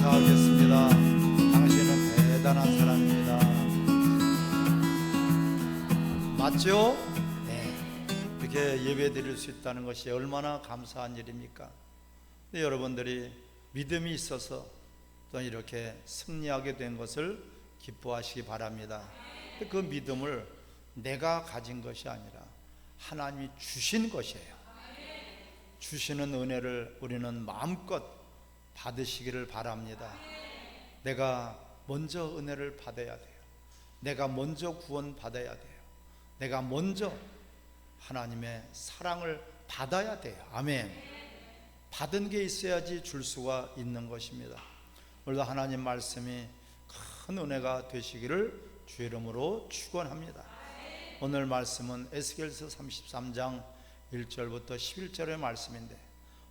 감사하겠습니다. 당신은 대단한 사람입니다. 맞죠? 네. 이렇게 예배 드릴 수 있다는 것이 얼마나 감사한 일입니까? 근데 여러분들이 믿음이 있어서 또 이렇게 승리하게 된 것을 기뻐하시기 바랍니다. 그 믿음을 내가 가진 것이 아니라 하나님이 주신 것이에요. 주시는 은혜를 우리는 마음껏 받으시기를 바랍니다. 내가 먼저 은혜를 받아야 돼요. 내가 먼저 구원 받아야 돼요. 내가 먼저 하나님의 사랑을 받아야 돼요. 아멘. 받은 게 있어야지 줄 수가 있는 것입니다. 오늘도 하나님 말씀이 큰 은혜가 되시기를 주의 이름으로 축원합니다. 오늘 말씀은 에스겔서 33장 1절부터 11절의 말씀인데,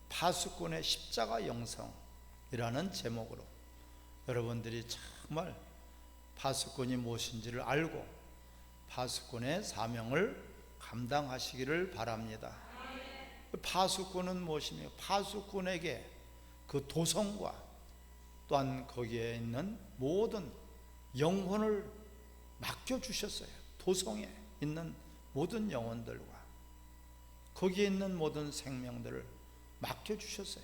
파수꾼의 십자가 영성이라는 제목으로 여러분들이 정말 파수꾼이 무엇인지를 알고 파수꾼의 사명을 감당하시기를 바랍니다. 파수꾼은 무엇이며, 파수꾼에게 그 도성과 또한 거기에 있는 모든 영혼을 맡겨주셨어요. 도성에 있는 모든 영혼들과 거기에 있는 모든 생명들을 맡겨주셨어요.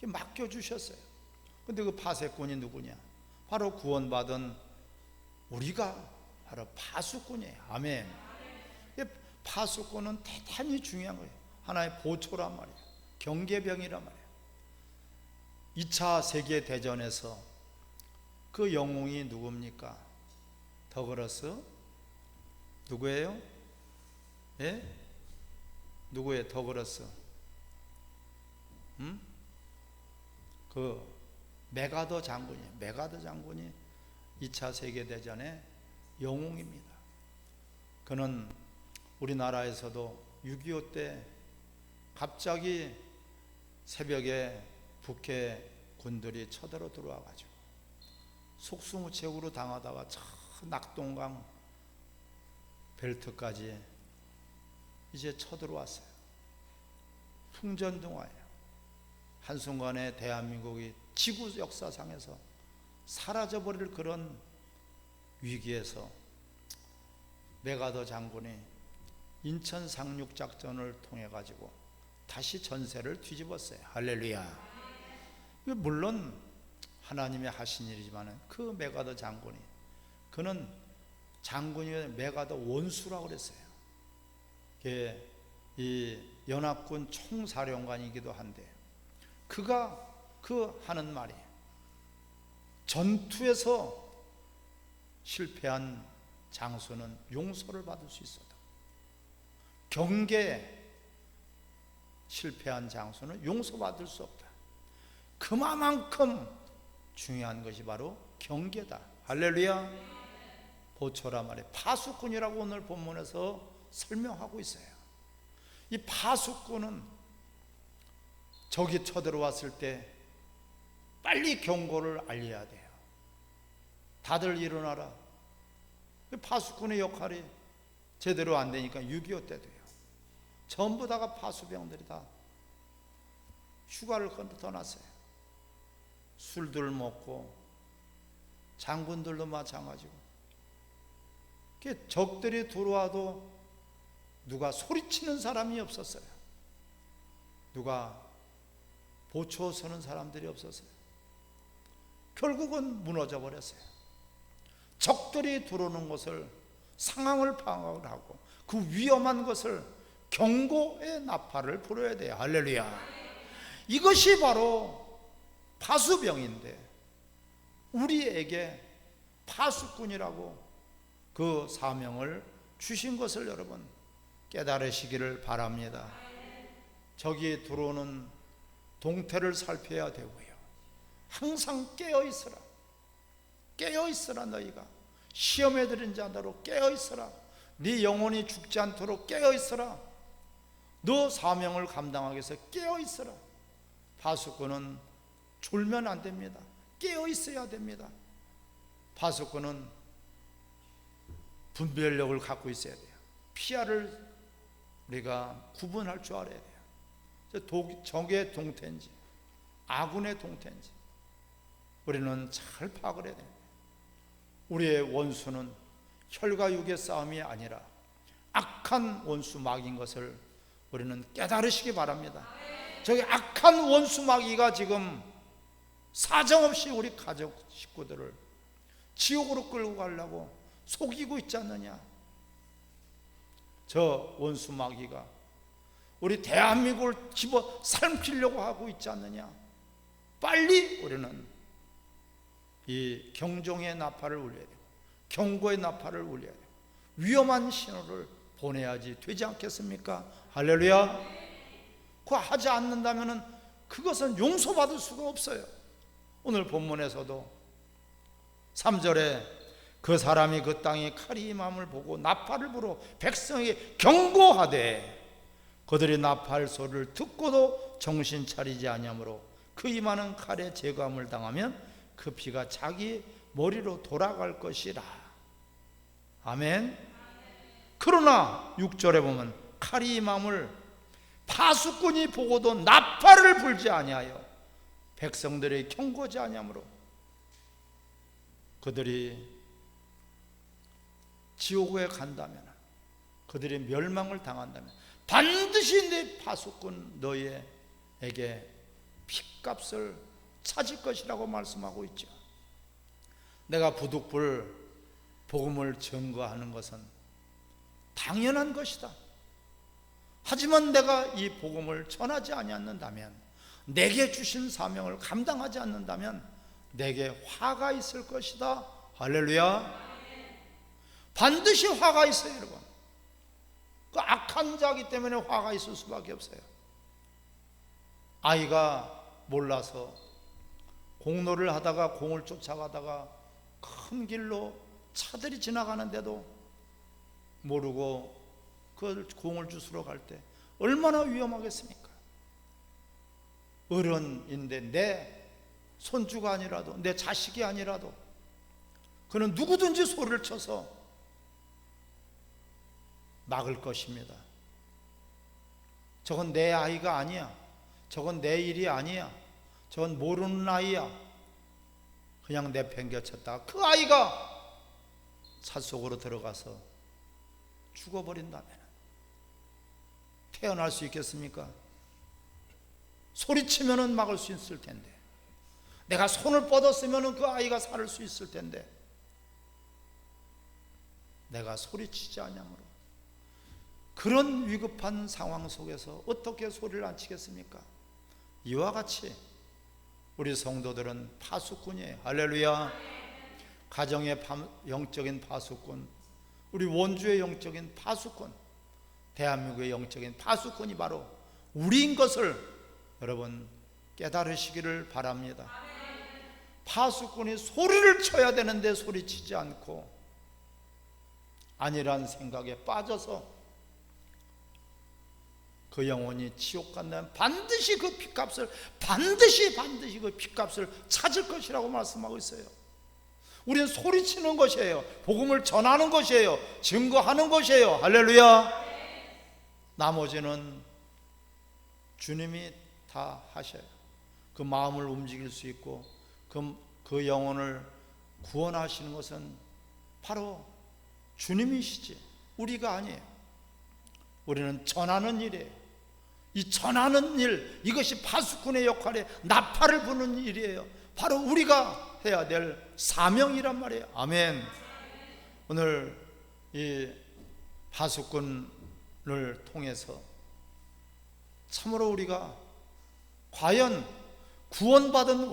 맡겨주셨어요. 근데 그 파수꾼이 누구냐? 바로 구원받은 우리가 바로 파수꾼이에요. 아멘. 파수꾼은 대단히 중요한 거예요. 하나의 보초란 말이에요. 경계병이란 말이에요. 2차 세계대전에서 그 영웅이 누굽니까? 더글라스? 누구예요? 예? 누구예요? 더글라스? 그 메가더 장군이에요. 메가더 장군이 2차 세계대전의 영웅입니다. 그는 우리나라에서도 6.25 때 갑자기 새벽에 북해 군들이 쳐들어 들어와 가지고 속수무책으로 당하다가 저 낙동강 벨트까지 이제 쳐들어왔어요. 풍전등화예요. 한순간에 대한민국이 지구 역사상에서 사라져버릴 그런 위기에서 메가더 장군이 인천 상륙작전을 통해 가지고 다시 전세를 뒤집었어요. 할렐루야. 물론 하나님이 하신 일이지만 그 메가더 장군이, 그는 장군이 메가더 원수라고 그랬어요. 이 연합군 총사령관이기도 한데, 그가 그 하는 말이, 전투에서 실패한 장수는 용서를 받을 수 있어도 경계에 실패한 장수는 용서받을 수 없다. 그만큼 중요한 것이 바로 경계다. 할렐루야. 보초라 말이에요. 파수꾼이라고 오늘 본문에서 설명하고 있어요. 이 파수꾼은 적이 쳐들어왔을 때 빨리 경고를 알려야 돼요. 다들 일어나라. 파수꾼의 역할이 제대로 안 되니까 6.25 때도요, 전부 다가 파수병들이 다 휴가를 떠났어요. 술들 먹고, 장군들도 마찬가지고. 적들이 들어와도 누가 소리치는 사람이 없었어요. 누가 보초 서는 사람들이 없었어요. 결국은 무너져 버렸어요. 적들이 들어오는 것을, 상황을 파악을 하고 그 위험한 것을 경고의 나팔을 불어야 돼요. 할렐루야. 이것이 바로 파수병인데, 우리에게 파수꾼이라고 그 사명을 주신 것을 여러분 깨달으시기를 바랍니다. 적이 들어오는 동태를 살펴야 되고요, 항상 깨어있으라. 깨어있으라. 너희가 시험에 들은 자대로 깨어있으라. 네 영혼이 죽지 않도록 깨어있으라. 너 사명을 감당하기 위해서 깨어있으라. 파수꾼은 졸면 안 됩니다. 깨어있어야 됩니다. 파수꾼은 분별력을 갖고 있어야 돼요. 피아를 우리가 구분할 줄 알아야 돼요. 적의 동태인지 아군의 동태인지 우리는 잘 파악을 해야 됩니다. 우리의 원수는 혈과 육의 싸움이 아니라 악한 원수 마귀인 것을 우리는 깨달으시기 바랍니다. 저기 악한 원수 마귀가 지금 사정없이 우리 가족 식구들을 지옥으로 끌고 가려고 속이고 있지 않느냐. 저 원수 마귀가 우리 대한민국을 집어 삼키려고 하고 있지 않느냐. 빨리 우리는 이 경종의 나팔을 울려야 되고 경고의 나팔을 울려야 되고 위험한 신호를 보내야지 되지 않겠습니까? 할렐루야. 그거 하지 않는다면 그것은 용서받을 수가 없어요. 오늘 본문에서도 3절에 그 사람이 그 땅에 칼이 임함을 보고 나팔을 불어 백성에게 경고하되 그들이 나팔 소리를 듣고도 정신 차리지 아니하므로 그 임하는 칼에 제거함을 당하면 그 피가 자기 머리로 돌아갈 것이라. 아멘. 그러나 6절에 보면 칼이 임함을 파수꾼이 보고도 나팔을 불지 아니하여 백성들의 경고지 아니하므로 그들이 지옥에 간다면, 그들이 멸망을 당한다면 반드시 내 파수꾼 너희에게 핏값을 찾을 것이라고 말씀하고 있죠. 내가 부득불 복음을 증거하는 것은 당연한 것이다. 하지만 내가 이 복음을 전하지 아니한다면, 내게 주신 사명을 감당하지 않는다면 내게 화가 있을 것이다. 할렐루야. 반드시 화가 있어요, 여러분. 그 악한 자기 때문에 화가 있을 수밖에 없어요. 아이가 몰라서 공로를 하다가 공을 쫓아가다가 큰 길로 차들이 지나가는데도 모르고 그 공을 주스러 갈 때 얼마나 위험하겠습니까? 어른인데 내 손주가 아니라도, 내 자식이 아니라도 그는 누구든지 소리를 쳐서 막을 것입니다. 저건 내 아이가 아니야, 저건 내 일이 아니야, 저건 모르는 아이야, 그냥 내팽개쳤다가 그 아이가 산속으로 들어가서 죽어버린다면 태어날 수 있겠습니까? 소리치면은 막을 수 있을 텐데, 내가 손을 뻗었으면은 그 아이가 살을 수 있을 텐데, 내가 소리치지 않냐므로 그런 위급한 상황 속에서 어떻게 소리를 안 치겠습니까? 이와 같이 우리 성도들은 파수꾼이에요. 할렐루야. 가정의 영적인 파수꾼, 우리 원주의 영적인 파수꾼, 대한민국의 영적인 파수꾼이 바로 우리인 것을 여러분 깨달으시기를 바랍니다. 파수꾼이 소리를 쳐야 되는데 소리치지 않고 아니란 생각에 빠져서 그 영혼이 지옥 간다면 반드시 그 핏값을 반드시 그 핏값을 찾을 것이라고 말씀하고 있어요. 우리는 소리치는 것이에요. 복음을 전하는 것이에요. 증거하는 것이에요. 할렐루야. 나머지는 주님이 다 하셔요. 그 마음을 움직일 수 있고 그 영혼을 구원하시는 것은 바로 주님이시지 우리가 아니에요. 우리는 전하는 일이에요. 이 전하는 일, 이것이 파수꾼의 역할에 나팔을 부는 일이에요. 바로 우리가 해야 될 사명이란 말이에요. 아멘. 오늘 이 파수꾼을 통해서 참으로 우리가 과연 구원받은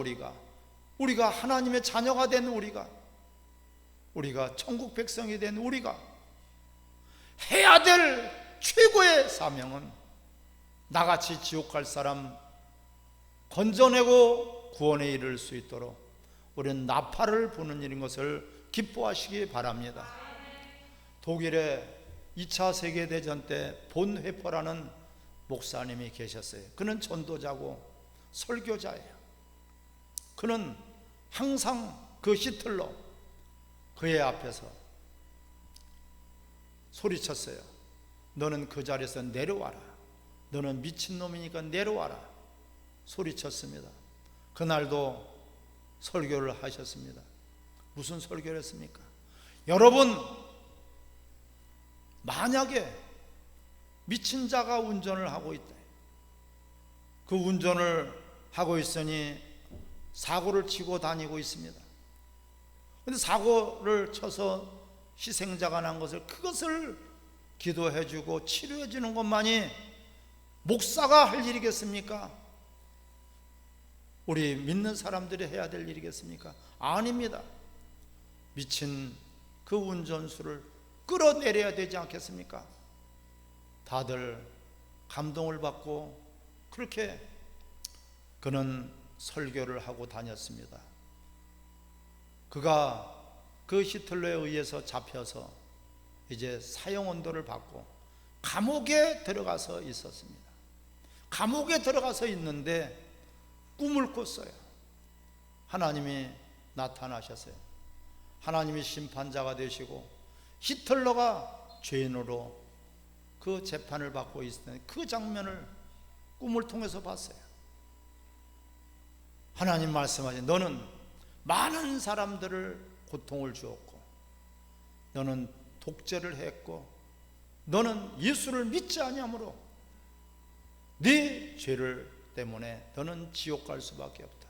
우리가 하나님의 자녀가 된 우리가 천국 백성이 된 우리가 해야 될 최고의 사명은 나같이 지옥 갈 사람 건져내고 구원에 이를 수 있도록 우리는 나팔을 부는 일인 것을 기뻐하시기 바랍니다. 독일의 2차 세계대전 때 본회퍼라는 목사님이 계셨어요. 그는 전도자고 설교자예요. 그는 항상 그 히틀러 그의 앞에서 소리쳤어요. 너는 그 자리에서 내려와라. 너는 미친놈이니까 내려와라. 소리쳤습니다. 그날도 설교를 하셨습니다. 무슨 설교를 했습니까? 여러분, 만약에 미친 자가 운전을 하고 있다. 그 운전을 하고 있으니 사고를 치고 다니고 있습니다. 그런데 사고를 쳐서 희생자가 난 것을, 그것을 기도해 주고 치료해 주는 것만이 목사가 할 일이겠습니까? 우리 믿는 사람들이 해야 될 일이겠습니까? 아닙니다. 미친 그 운전수를 끌어내려야 되지 않겠습니까? 다들 감동을 받고 그렇게 그는 설교를 하고 다녔습니다. 그가 그 히틀러에 의해서 잡혀서 이제 사형언도를 받고 감옥에 들어가서 있었습니다. 감옥에 들어가서 있는데 꿈을 꿨어요. 하나님이 나타나셨어요. 하나님이 심판자가 되시고 히틀러가 죄인으로 그 재판을 받고 있었던 그 장면을 꿈을 통해서 봤어요. 하나님 말씀하신, 너는 많은 사람들을 고통을 주었고, 너는 독재를 했고, 너는 예수를 믿지 아니하므로 네 죄를 때문에 너는 지옥 갈 수밖에 없다.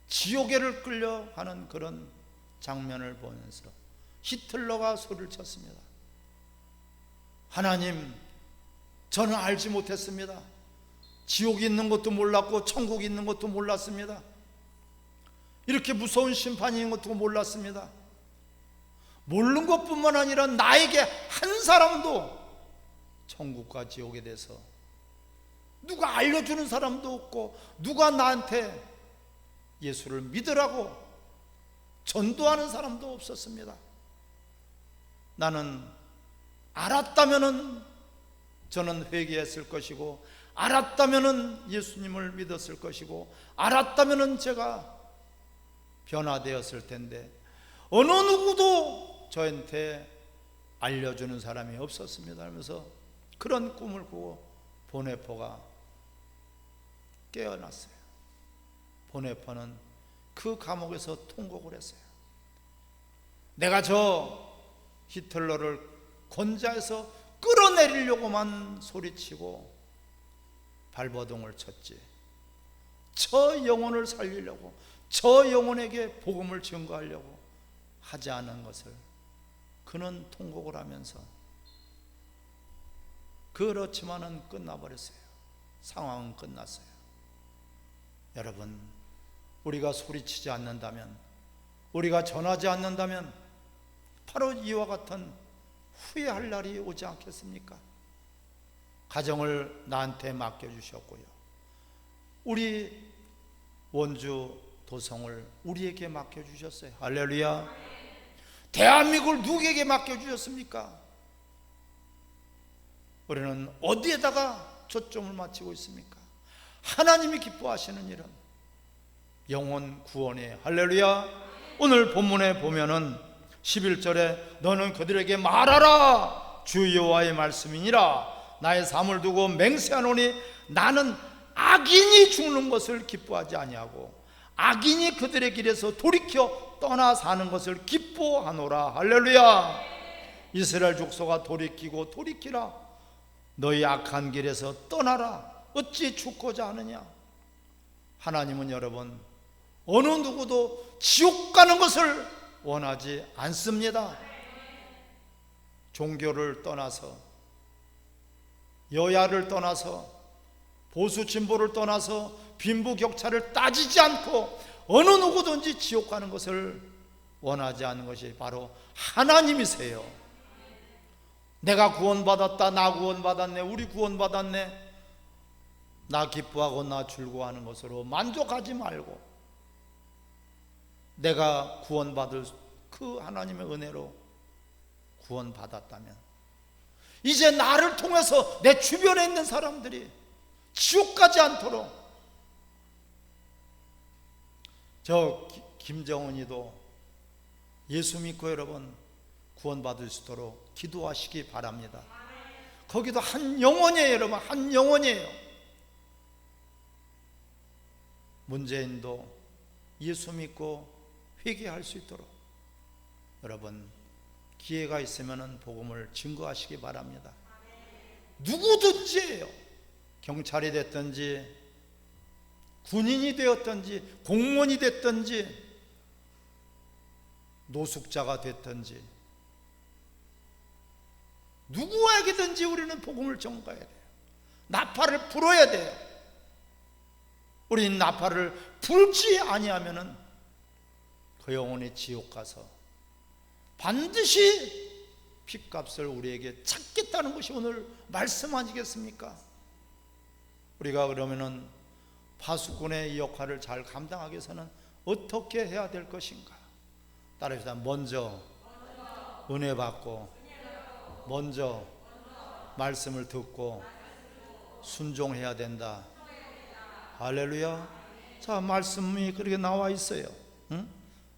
지옥에를 끌려가는 그런 장면을 보면서 히틀러가 소리를 쳤습니다. 하나님, 저는 알지 못했습니다. 지옥이 있는 것도 몰랐고 천국이 있는 것도 몰랐습니다. 이렇게 무서운 심판이 있는 것도 몰랐습니다. 모르는 것뿐만 아니라 나에게 한 사람도 천국과 지옥에 대해서 누가 알려주는 사람도 없고, 누가 나한테 예수를 믿으라고 전도하는 사람도 없었습니다. 나는 알았다면은 저는 회개했을 것이고, 알았다면은 예수님을 믿었을 것이고, 알았다면은 제가 변화되었을 텐데, 어느 누구도 저한테 알려주는 사람이 없었습니다 하면서 그런 꿈을 꾸고 보네포가 깨어났어요. 보네포는 그 감옥에서 통곡을 했어요. 내가 저 히틀러를 권좌에서 끌어내리려고만 소리치고 발버둥을 쳤지, 저 영혼을 살리려고, 저 영혼에게 복음을 증거하려고 하지 않은 것을 그는 통곡을 하면서, 그렇지만은 끝나버렸어요. 상황은 끝났어요. 여러분, 우리가 소리치지 않는다면, 우리가 전하지 않는다면 바로 이와 같은 후회할 날이 오지 않겠습니까? 가정을 나한테 맡겨주셨고요, 우리 원주 도성을 우리에게 맡겨주셨어요. 할렐루야. 대한민국을 누구에게 맡겨주셨습니까? 우리는 어디에다가 초점을 맞추고 있습니까? 하나님이 기뻐하시는 일은 영혼 구원이에요. 할렐루야. 오늘 본문에 보면은 11절에 너는 그들에게 말하라, 주 여호와의 말씀이니라. 나의 삶을 두고 맹세하노니 나는 악인이 죽는 것을 기뻐하지 아니하고 악인이 그들의 길에서 돌이켜 떠나 사는 것을 기뻐하노라. 할렐루야. 이스라엘 족속아 돌이키고 돌이키라. 너희 악한 길에서 떠나라. 어찌 죽고자 하느냐. 하나님은 여러분, 어느 누구도 지옥 가는 것을 원하지 않습니다. 종교를 떠나서, 여야를 떠나서, 보수 진보를 떠나서 빈부격차를 따지지 않고 어느 누구든지 지옥 가는 것을 원하지 않는 것이 바로 하나님이세요. 내가 구원받았다, 나 구원받았네, 우리 구원받았네, 나 기뻐하고 나 즐거워하는 것으로 만족하지 말고, 내가 구원받을 그 하나님의 은혜로 구원받았다면 이제 나를 통해서 내 주변에 있는 사람들이 지옥 가지 않도록, 저 김정은이도 예수 믿고 여러분 구원받을 수 있도록 기도하시기 바랍니다. 거기도 한 영혼이에요. 여러분, 한 영혼이에요. 문재인도 예수 믿고 회개할 수 있도록 여러분 기회가 있으면 복음을 증거하시기 바랍니다. 누구든지예요. 경찰이 됐든지 군인이 되었든지 공무원이 됐든지 노숙자가 됐든지 누구에게든지 우리는 복음을 전가해야 돼요. 나팔을 불어야 돼요. 우리는 나팔을 불지 아니하면은 그 영혼이 지옥 가서 반드시 핏값을 우리에게 찾겠다는 것이 오늘 말씀 아니겠습니까? 우리가 그러면은 파수꾼의 이 역할을 잘 감당하기 위해서는 어떻게 해야 될 것인가? 따라합시다. 먼저 은혜 받고, 먼저 말씀을 듣고 순종해야 된다. 할렐루야. 자, 말씀이 그렇게 나와 있어요.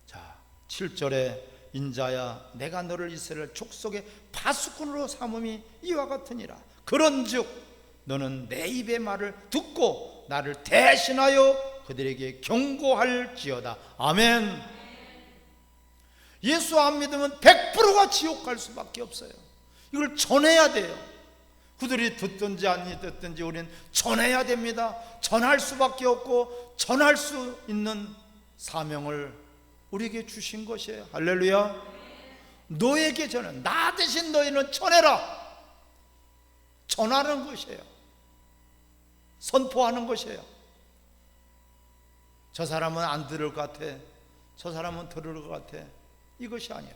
자, 7절에 인자야 내가 너를 이스라엘 족속의 파수꾼으로 삼음이 이와 같으니라. 그런즉 너는 내 입의 말을 듣고 나를 대신하여 그들에게 경고할지어다. 아멘. 예수 안 믿으면 100%가 지옥 갈 수밖에 없어요. 이걸 전해야 돼요. 그들이 듣든지 안 듣든지 우리는 전해야 됩니다. 전할 수밖에 없고 전할 수 있는 사명을 우리에게 주신 것이에요. 할렐루야. 너에게 전해, 나 대신 너희는 전해라. 전하는 것이에요. 선포하는 것이에요. 저 사람은 안 들을 것 같아, 저 사람은 들을 것 같아, 이것이 아니라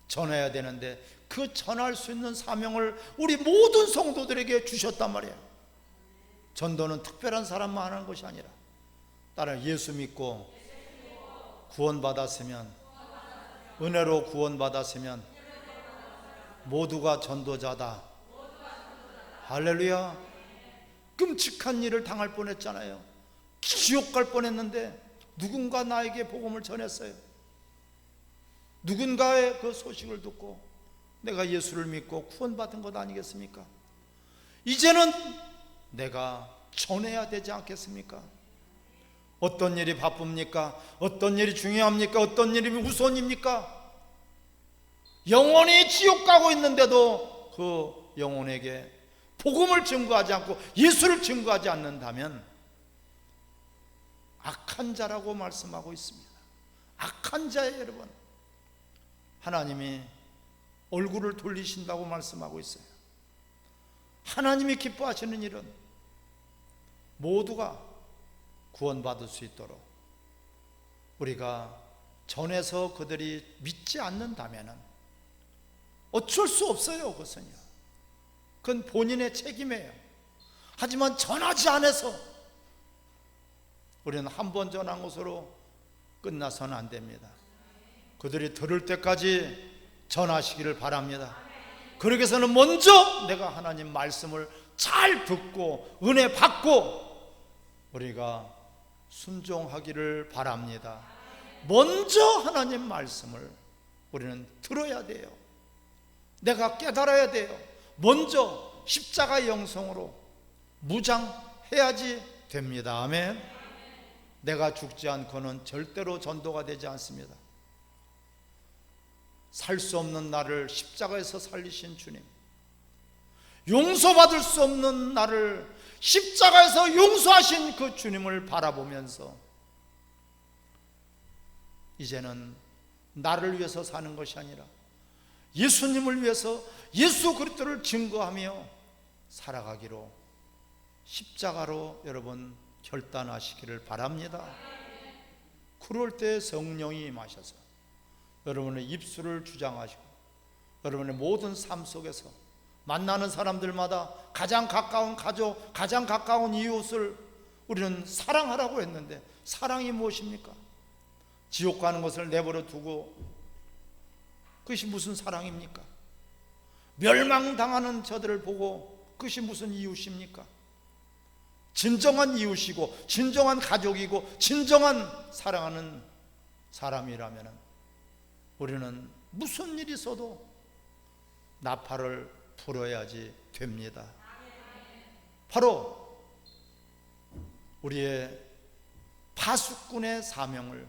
전해야 되는데 그 전할 수 있는 사명을 우리 모든 성도들에게 주셨단 말이에요. 전도는 특별한 사람만 하는 것이 아니라 따라 예수 믿고 구원받았으면, 은혜로 구원받았으면 모두가 전도자다. 할렐루야. 끔찍한 일을 당할 뻔했잖아요. 지옥 갈 뻔했는데 누군가 나에게 복음을 전했어요. 누군가의 그 소식을 듣고 내가 예수를 믿고 구원받은 것 아니겠습니까? 이제는 내가 전해야 되지 않겠습니까? 어떤 일이 바쁩니까? 어떤 일이 중요합니까? 어떤 일이 우선입니까? 영혼이 지옥 가고 있는데도 그 영혼에게 복음을 증거하지 않고 예수를 증거하지 않는다면 악한 자라고 말씀하고 있습니다. 악한 자예요, 여러분. 하나님이 얼굴을 돌리신다고 말씀하고 있어요. 하나님이 기뻐하시는 일은 모두가 구원받을 수 있도록 우리가 전해서 그들이 믿지 않는다면 어쩔 수 없어요. 그것은요, 그건 본인의 책임이에요. 하지만 전하지 않아서 우리는 한 번 전한 것으로 끝나서는 안 됩니다. 그들이 들을 때까지 전하시기를 바랍니다. 그러기 위해서는 먼저 내가 하나님 말씀을 잘 듣고 은혜 받고 우리가 순종하기를 바랍니다. 먼저 하나님 말씀을 우리는 들어야 돼요. 내가 깨달아야 돼요. 먼저 십자가 영성으로 무장해야지 됩니다. 아멘. 내가 죽지 않고는 절대로 전도가 되지 않습니다. 살 수 없는 나를 십자가에서 살리신 주님, 용서받을 수 없는 나를 십자가에서 용서하신 그 주님을 바라보면서 이제는 나를 위해서 사는 것이 아니라 예수님을 위해서 예수 그리스도를 증거하며 살아가기로 십자가로 여러분 결단하시기를 바랍니다. 그럴 때 성령이 임하셔서 여러분의 입술을 주장하시고 여러분의 모든 삶 속에서 만나는 사람들마다 가장 가까운 가족, 가장 가까운 이웃을 우리는 사랑하라고 했는데 사랑이 무엇입니까? 지옥 가는 것을 내버려 두고 그것이 무슨 사랑입니까? 멸망당하는 저들을 보고 그것이 무슨 이웃입니까? 진정한 이웃이고 진정한 가족이고 진정한 사랑하는 사람이라면 우리는 무슨 일이 있어도 나팔을 불어야지 됩니다. 바로 우리의 파수꾼의 사명을,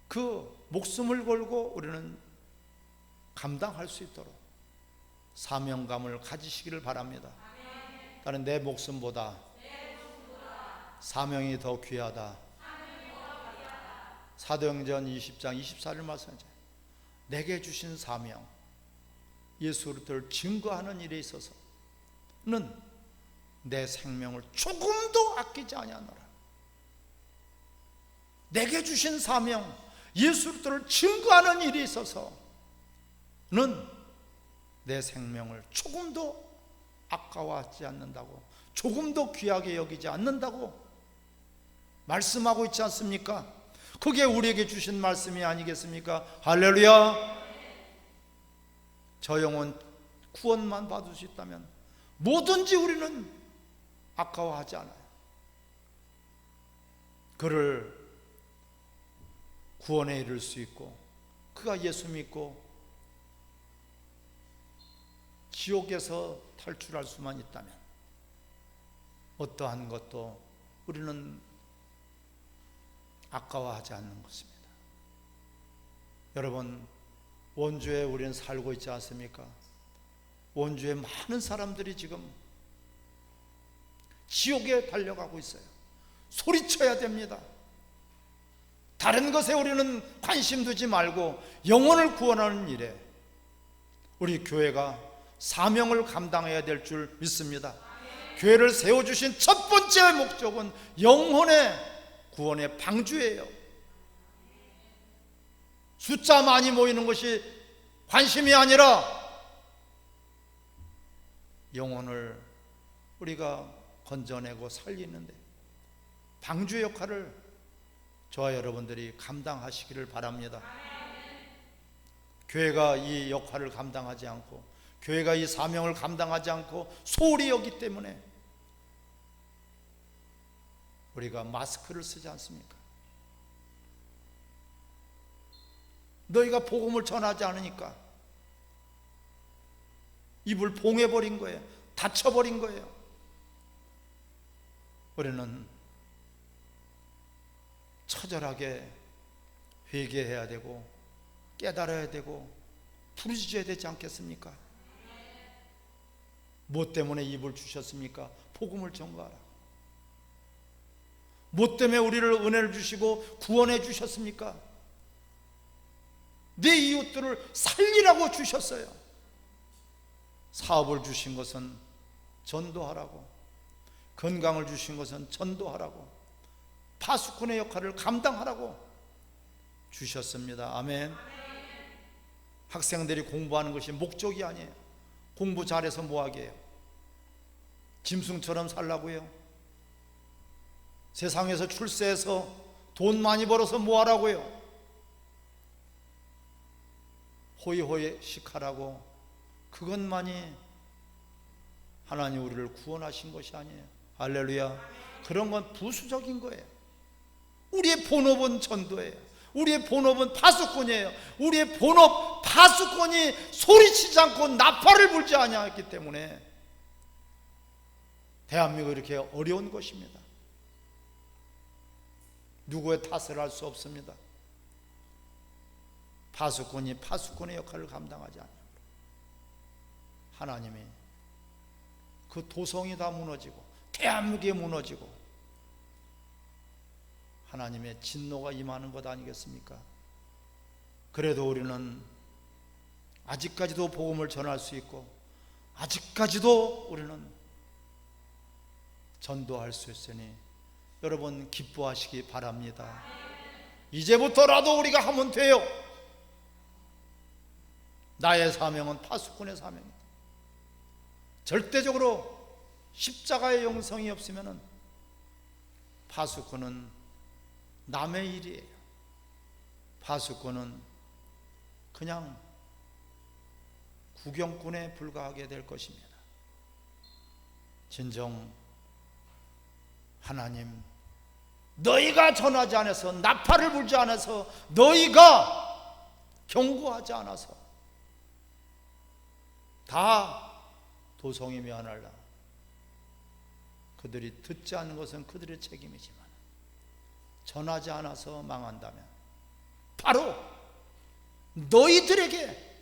그 목숨을 걸고 우리는 감당할 수 있도록 사명감을 가지시기를 바랍니다. 나는 내 목숨보다 사명이 더 귀하다. 사도행전 20장 24절 말씀하죠. 내게 주신 사명, 예수 그리스도를 증거하는 일에 있어서는 내 생명을 조금도 아끼지 아니하노라. 내게 주신 사명, 예수 그리스도를 증거하는 일에 있어서는 내 생명을 조금도 아까워하지 않는다고, 조금도 귀하게 여기지 않는다고 말씀하고 있지 않습니까? 그게 우리에게 주신 말씀이 아니겠습니까? 할렐루야. 저 영혼 구원만 받을 수 있다면 뭐든지 우리는 아까워하지 않아요. 그를 구원에 이를 수 있고, 그가 예수 믿고 지옥에서 탈출할 수만 있다면 어떠한 것도 우리는 아까워하지 않는 것입니다. 여러분, 원주에 우리는 살고 있지 않습니까? 원주에 많은 사람들이 지금 지옥에 달려가고 있어요. 소리쳐야 됩니다. 다른 것에 우리는 관심 두지 말고 영혼을 구원하는 일에 우리 교회가 사명을 감당해야 될 줄 믿습니다. 교회를 세워주신 첫 번째 목적은 영혼의 구원의 방주예요. 숫자 많이 모이는 것이 관심이 아니라 영혼을 우리가 건져내고 살리는데 방주 역할을 저와 여러분들이 감당하시기를 바랍니다. 교회가 이 역할을 감당하지 않고, 교회가 이 사명을 감당하지 않고 소홀히 여기 때문에 우리가 마스크를 쓰지 않습니까? 너희가 복음을 전하지 않으니까 입을 봉해버린 거예요. 닫혀버린 거예요. 우리는 처절하게 회개해야 되고 깨달아야 되고 부르짖어야 되지 않겠습니까? 뭐 때문에 입을 주셨습니까? 복음을 전가하라. 뭐 때문에 우리를 은혜를 주시고 구원해 주셨습니까? 내 이웃들을 살리라고 주셨어요. 사업을 주신 것은 전도하라고, 건강을 주신 것은 전도하라고, 파수꾼의 역할을 감당하라고 주셨습니다. 아멘. 학생들이 공부하는 것이 목적이 아니에요. 공부 잘해서 뭐하게 해요? 짐승처럼 살라고요? 세상에서 출세해서 돈 많이 벌어서 뭐하라고요? 호의호의식하라고? 그것만이 하나님 우리를 구원하신 것이 아니에요. 할렐루야. 그런 건 부수적인 거예요. 우리의 본업은 전도예요. 우리의 본업은 파수꾼이에요. 우리의 본업 파수꾼이 소리치지 않고 나팔을 불지 아니하였기 때문에 대한민국이 이렇게 어려운 것입니다. 누구의 탓을 할 수 없습니다. 파수꾼이 파수꾼의 역할을 감당하지 않아요. 하나님이 그 도성이 다 무너지고 대한민국이 무너지고 하나님의 진노가 임하는 것 아니겠습니까? 그래도 우리는 아직까지도 복음을 전할 수 있고 아직까지도 우리는 전도할 수 있으니 여러분 기뻐하시기 바랍니다. 이제부터라도 우리가 하면 돼요. 나의 사명은 파수꾼의 사명이다. 절대적으로 십자가의 영성이 없으면 파수꾼은 남의 일이에요. 파수꾼은 그냥 구경꾼에 불과하게 될 것입니다. 진정 하나님, 너희가 전하지 않아서, 나팔을 불지 않아서, 너희가 경고하지 않아서 다 도성이 면하라. 그들이 듣지 않는 것은 그들의 책임이지만 전하지 않아서 망한다면 바로 너희들에게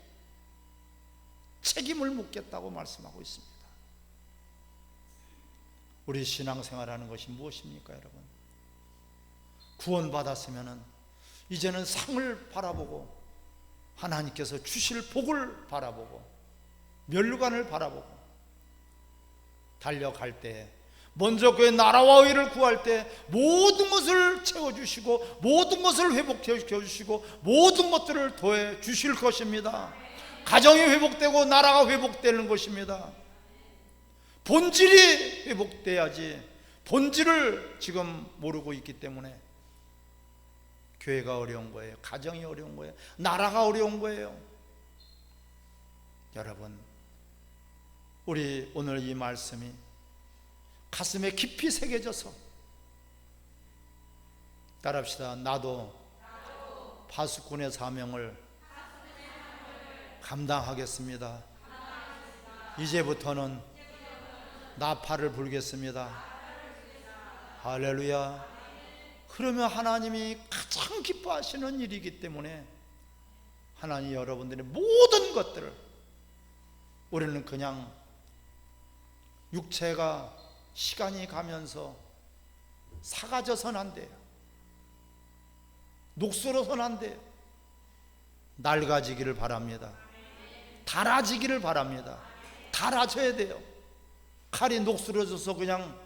책임을 묻겠다고 말씀하고 있습니다. 우리 신앙생활하는 것이 무엇입니까, 여러분? 구원받았으면 이제는 상을 바라보고 하나님께서 주실 복을 바라보고 멸류관을 바라보고 달려갈 때 먼저 그의 나라와 의를 구할 때 모든 것을 채워주시고 모든 것을 회복해 주시고 모든 것들을 더해 주실 것입니다. 가정이 회복되고 나라가 회복되는 것입니다. 본질이 회복돼야지. 본질을 지금 모르고 있기 때문에 교회가 어려운 거예요. 가정이 어려운 거예요. 나라가 어려운 거예요. 여러분, 우리 오늘 이 말씀이 가슴에 깊이 새겨져서 따라합시다. 나도 파수꾼의 사명을 감당하겠습니다. 이제부터는 나팔을 불겠습니다. 할렐루야. 그러면 하나님이 가장 기뻐하시는 일이기 때문에 하나님 여러분들의 모든 것들을 우리는 그냥 육체가 시간이 가면서 사가져선 안 돼요. 녹슬어서는 안 돼요. 낡아지기를 바랍니다. 닳아지기를 바랍니다. 닳아져야 돼요. 칼이 녹슬어져서 그냥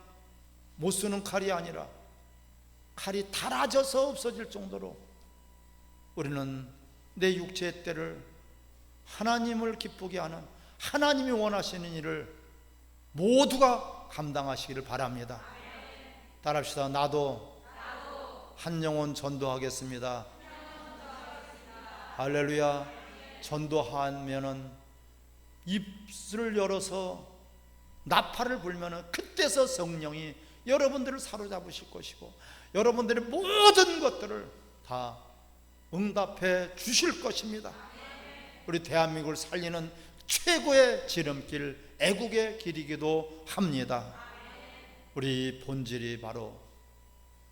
못 쓰는 칼이 아니라 칼이 닳아져서 없어질 정도로 우리는 내 육체의 때를 하나님을 기쁘게 하는 하나님이 원하시는 일을 모두가 감당하시기를 바랍니다. 따라합시다. 나도 한 영혼 전도하겠습니다. 할렐루야. 전도하면은 입술을 열어서 나팔을 불면은 그때서 성령이 여러분들을 사로잡으실 것이고 여러분들의 모든 것들을 다 응답해 주실 것입니다. 우리 대한민국을 살리는 최고의 지름길, 애국의 길이기도 합니다. 우리 본질이 바로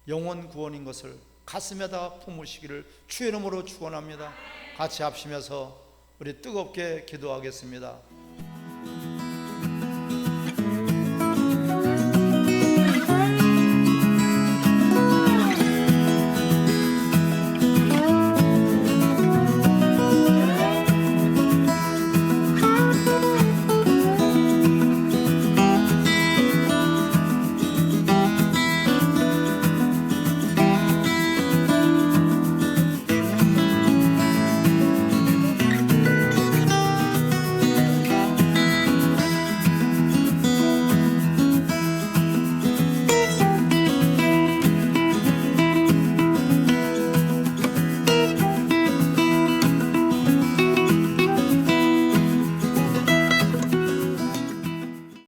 영혼 구원인 것을 가슴에다 품으시기를 주의 이름으로 축원합니다. 같이 합심해서 우리 뜨겁게 기도하겠습니다.